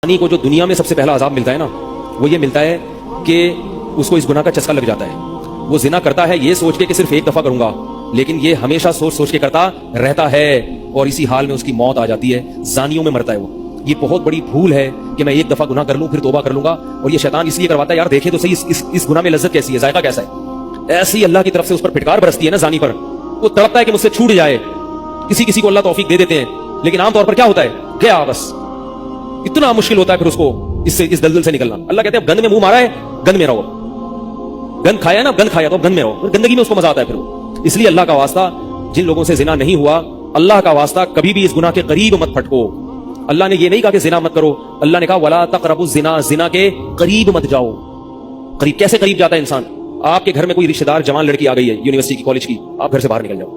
زانی کو جو دنیا میں سب سے پہلا عذاب ملتا ہے نا، وہ یہ ملتا ہے کہ اس کو اس گناہ کا چسکا لگ جاتا ہے. وہ زنا کرتا ہے یہ سوچ کے کہ صرف ایک دفعہ کروں گا، لیکن یہ ہمیشہ سوچ سوچ کے کرتا رہتا ہے اور اسی حال میں اس کی موت آ جاتی ہے. زانیوں میں مرتا ہے وہ. یہ بہت بڑی بھول ہے کہ میں ایک دفعہ گناہ کر لوں پھر توبہ کر لوں گا. اور یہ شیطان اس لیے کرواتا ہے، یار دیکھے تو صحیح اس گناہ میں لذت کیسی ہے، ذائقہ کیسا ہے. ایسی اللہ کی طرف سے اس پر پھٹکار برستی ہے نا زانی پر، وہ تڑپتا ہے کہ مجھ سے چھوٹ جائے. کسی کو اللہ توفیق دے دیتے ہیں، لیکن عام طور پر کیا ہوتا ہے، گیا بس. اتنا مشکل ہوتا ہے پھر اس کو اس دلدل سے نکلنا. اللہ کہتے ہیں گند میں منہ مارا ہے، گند میں رہو. گند کھایا نا، گند کھایا تو گند میں رہو. گندگی میں اس کو مزہ آتا ہے پھر وہ. اس لیے اللہ کا واسطہ جن لوگوں سے زنا نہیں ہوا، اللہ کا واسطہ کبھی بھی اس گناہ کے قریب مت پھٹکو. اللہ نے یہ نہیں کہا کہ زنا مت کرو، اللہ نے کہا ولا تقربوا الزنا، زنا کے قریب مت جاؤ. قریب کیسے قریب جاتا ہے انسان؟ آپ کے گھر میں کوئی رشتہ دار جوان لڑکی آ گئی ہے یونیورسٹی کی، کالج کی، آپ گھر سے باہر نکل جاؤ.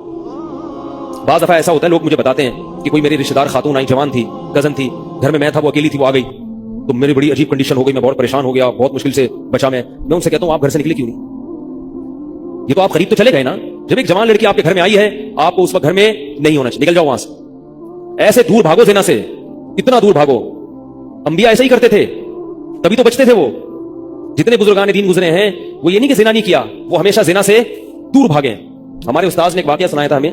بعض دفعہ ایسا ہوتا ہے، لوگ مجھے بتاتے ہیں کہ کوئی میری رشتہ دار خاتون آئی، جوان تھی، کزن تھی، گھر میں میں تھا، وہ اکیلی تھی، وہ آ گئی تو میری بڑی عجیب کنڈیشن ہو گئی، میں بہت پریشان ہو گیا، بہت مشکل سے بچا. میں ان سے کہتا ہوں آپ گھر سے نکلے کیوں نہیں؟ یہ تو آپ قریب تو چلے گئے نا. جب ایک جوان لڑکی آپ کے گھر میں آئی ہے، آپ کو اس وقت گھر میں نہیں ہونا چاہیے، نکل جاؤ وہاں سے. ایسے دور بھاگو زنا سے، اتنا دور بھاگو. انبیاء ایسے ہی کرتے تھے، تبھی تو بچتے تھے. وہ جتنے بزرگان دین گزرے ہیں، وہ یہ نہیں کہ زنا نہیں کیا، وہ ہمیشہ زنا سے دور بھاگے. ہمارے استاذ نے ایک واقعہ سنایا تھا ہمیں،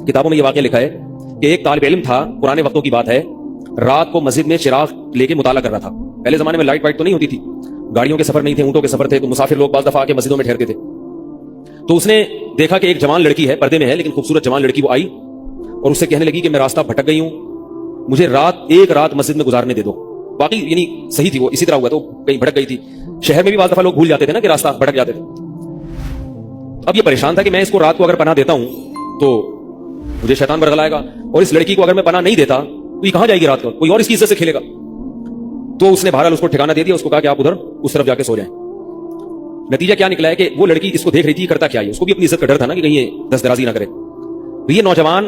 کتابوں میں یہ واقعہ لکھا ہے کہ ایک طالب علم تھا، پرانے وقتوں کی بات ہے، رات کو مسجد میں چراغ لے کے مطالعہ کر رہا تھا. پہلے زمانے میں لائٹ وائٹ تو نہیں ہوتی تھی، گاڑیوں کے سفر نہیں تھے، اونٹوں کے سفر تھے، تو مسافر لوگ بعض دفعہ آ کے مسجدوں میں ٹھہرتے تھے. تو اس نے دیکھا کہ ایک جوان لڑکی ہے، پردے میں ہے لیکن خوبصورت جوان لڑکی، وہ آئی اور اس سے کہنے لگی کہ میں راستہ بھٹک گئی ہوں، مجھے ایک رات مسجد میں گزارنے دے دو. باقی یعنی صحیح تھی، وہ اسی طرح ہوا تو کہیں بھٹک گئی تھی. شہر میں بھی بعض دفعہ لوگ بھول جاتے تھے نا کہ راستہ بھٹک جاتے تھے. اب یہ پریشان تھا کہ میں اس کو رات کو اگر پناہ دیتا ہوں تو مجھے شیطان برگلائے گا، اور اس لڑکی کو اگر میں پناہ نہیں دیتا تو یہ کہاں جائے گی رات کو، کوئی اور اس کی عزت سے کھیلے گا. تو اس نے بہرحال اس کو ٹھکانہ دے دیا، اس کو کہا کہ آپ ادھر اس طرف جا کے سو جائیں. نتیجہ کیا نکلا ہے کہ وہ لڑکی اس کو دیکھ رہی تھی کرتا کیا ہے، اس کو بھی اپنی عزت کا ڈر تھا نا کہ کہیں یہ دست درازی نہ کرے. تو یہ نوجوان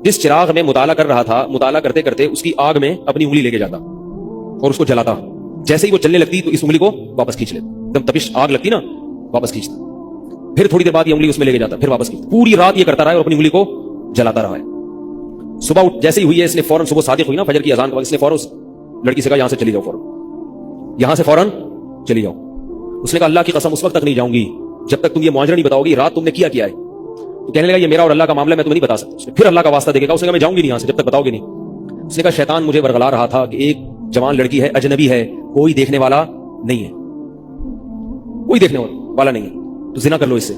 جس چراغ میں مطالعہ کر رہا تھا، مطالعہ کرتے کرتے اس کی آگ میں اپنی انگلی لے کے جاتا اور اس کو جلاتا. جیسے ہی وہ چلنے لگتی تو اس انگلی کو واپس کھینچ لیتا، ایک دم تپش آگ لگتی نا، واپس کھینچتا. پھر تھوڑی دیر بعد یہ انگلی اس میں لے کے جاتا، پھر واپس کھینچتا. پوری رات یہ کرتا رہا اور اپنی انگلی کو جلاتا رہا ہے. صبح جیسے ہی ہوئی ہے، اس نے فوراً، صبح صادق ہوئی نا فجر کی اذان کے بعد، اس نے فوراً لڑکی سے کہا یہاں سے چلی جاؤ، فوراً یہاں سے فوراً چلی جاؤ. اس نے کہا اللہ کی قسم اس وقت تک نہیں جاؤں گی جب تک تم یہ معاجرہ نہیں بتاؤ گی رات تم نے کیا ہے. تو کہنے لگا یہ میرا اور اللہ کا معاملہ، میں تمہیں نہیں بتا سکتا. اس نے پھر اللہ کا واسطہ دے کے کہا، اس نے کہا میں جاؤں گی نہیں یہاں سے جب تک بتاؤ گے نہیں. اس نے کہا شیطان مجھے ورغلا رہا تھا کہ ایک جوان لڑکی ہے، اجنبی ہے، کوئی دیکھنے والا نہیں ہے، کوئی دیکھنے والا نہیں ہے، تو زنا کر لو اس سے،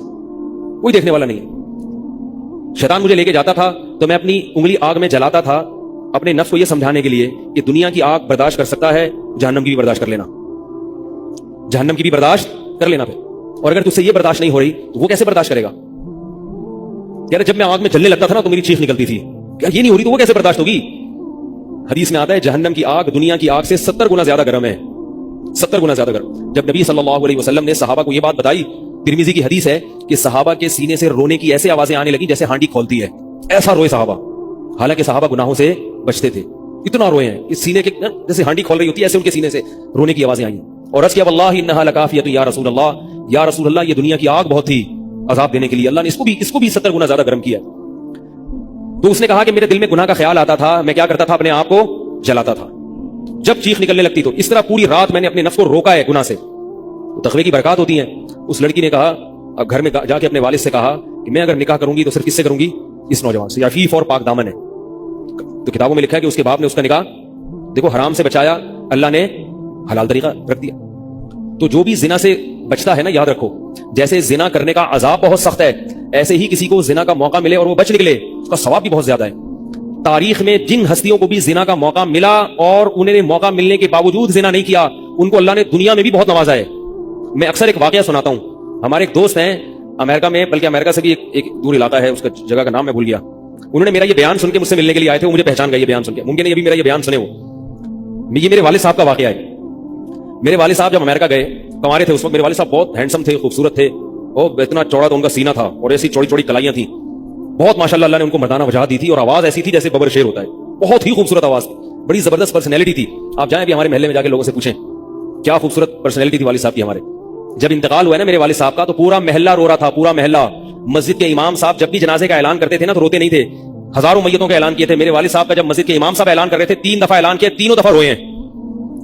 کوئی دیکھنے والا نہیں ہے. شیطان مجھے لے کے جاتا تھا تو میں اپنی انگلی آگ میں جلاتا تھا، اپنے نفس کو یہ سمجھانے کے لیے کہ دنیا کی آگ برداشت کر سکتا ہے، جہنم کی بھی برداشت کر لینا، جہنم کی بھی برداشت کر لینا. پھر اور اگر تجھ سے یہ برداشت نہیں ہو رہی تو وہ کیسے برداشت کرے گا؟ یار جب میں آگ میں جلنے لگتا تھا نا تو میری چیخ نکلتی تھی، کیا یہ نہیں ہو رہی تو وہ کیسے برداشت ہوگی؟ حدیث میں آتا ہے جہنم کی آگ دنیا کی آگ سے 70 گنا زیادہ گرم ہے، 70 گنا زیادہ گرم. جب نبی صلی اللہ علیہ وسلم نے صحابہ کو یہ بات بتائی، ترمذی کی حدیث ہے کہ صحابہ کے سینے سے رونے کی ایسے آوازیں آنے لگی جیسے ہانڈی کھولتی ہے. ایسا روئے صحابہ، حالانکہ صحابہ گناہوں سے بچتے تھے، اتنا روئے ہیں کہ سینے کے جیسے ہانڈی کھول رہی ہوتی ہے ایسے ان کے سینے سے رونے کی آوازیں آئی. اور عرض کیا واللہ انہا لکافیۃ یا رسول اللہ، یا رسول اللہ یہ دنیا کی آگ بہت تھی عذاب دینے کے لیے، اللہ نے اس کو بھی 70 گنا زیادہ گرم کیا. تو اس نے کہا کہ میرے دل میں گناہ کا خیال آتا تھا، میں کیا کرتا تھا، اپنے آپ کو جلاتا تھا جب چیخ نکلنے لگتی. تو اس طرح پوری رات میں نے اپنے نفس کو روکا ہے گناہ سے. تو تقوی کی برکات ہوتی ہیں. اس لڑکی نے کہا، اب گھر میں جا کے اپنے والد سے کہا کہ میں اگر نکاح کروں گی تو صرف کس سے کروں گی؟ اس نوجوان سے. عفیف اور پاک دامن ہے. تو کتابوں میں لکھا ہے کہ اس کے باپ نے اس کا نکاح دیکھو حرام سے بچایا، اللہ نے حلال طریقہ رکھ دیا. تو جو بھی زنا سے بچتا ہے نا، یاد رکھو جیسے زنا کرنے کا عذاب بہت سخت ہے، ایسے ہی کسی کو زنا کا موقع ملے اور وہ بچ نکلے، اس کا ثواب بھی بہت زیادہ ہے. تاریخ میں جن ہستیوں کو بھی زنا کا موقع ملا اور انہیں موقع ملنے کے باوجود زنا نہیں کیا، ان کو اللہ نے دنیا میں بھی بہت نوازا ہے. میں اکثر ایک واقعہ سناتا ہوں. ہمارے ایک دوست ہیں امریکہ میں، بلکہ امریکہ سے بھی ایک دور علاقہ ہے، اس کا جگہ کا نام میں بھول گیا. انہوں نے میرا یہ بیان سن کے مجھ سے ملنے کے لیے آئے تھے، وہ مجھے پہچان گئے یہ بیان سن کے. ممکن ہے یہ بھی میرا یہ بیان سنے. یہ میرے والد صاحب کا واقعہ ہے. میرے والد صاحب جب امریکہ گئے، کنوارے تھے اس وقت، میرے والد صاحب بہت ہینڈسم تھے، خوبصورت تھے، اور اتنا چوڑا تو ان کا سینہ تھا اور ایسی چوڑی چوڑی کلائیاں تھیں. بہت ماشاءاللہ اللہ نے ان کو مردانہ وجاہت دی تھی، اور آواز ایسی تھی جیسے ببر شیر ہوتا ہے. بہت ہی خوبصورت آواز تھی، بڑی زبردست پرسنالٹی تھی. آپ جائیں بھی ہمارے محلے میں جا کے لوگوں سے پوچھیں کیا خوبصورت پرسنالٹی تھی والد صاحب کی ہمارے. جب انتقال ہوا ہے نا میرے والد صاحب کا تو پورا محلہ رو رہا تھا، پورا محلہ. مسجد کے امام صاحب جب بھی جنازے کا اعلان کرتے تھے نا تو روتے نہیں تھے، ہزاروں میتوں کا اعلان کیے تھے. میرے والد صاحب کا جب مسجد کے امام صاحب اعلان کر رہے تھے 3 دفعہ اعلان کیا، تینوں دفعہ روئے ہیں.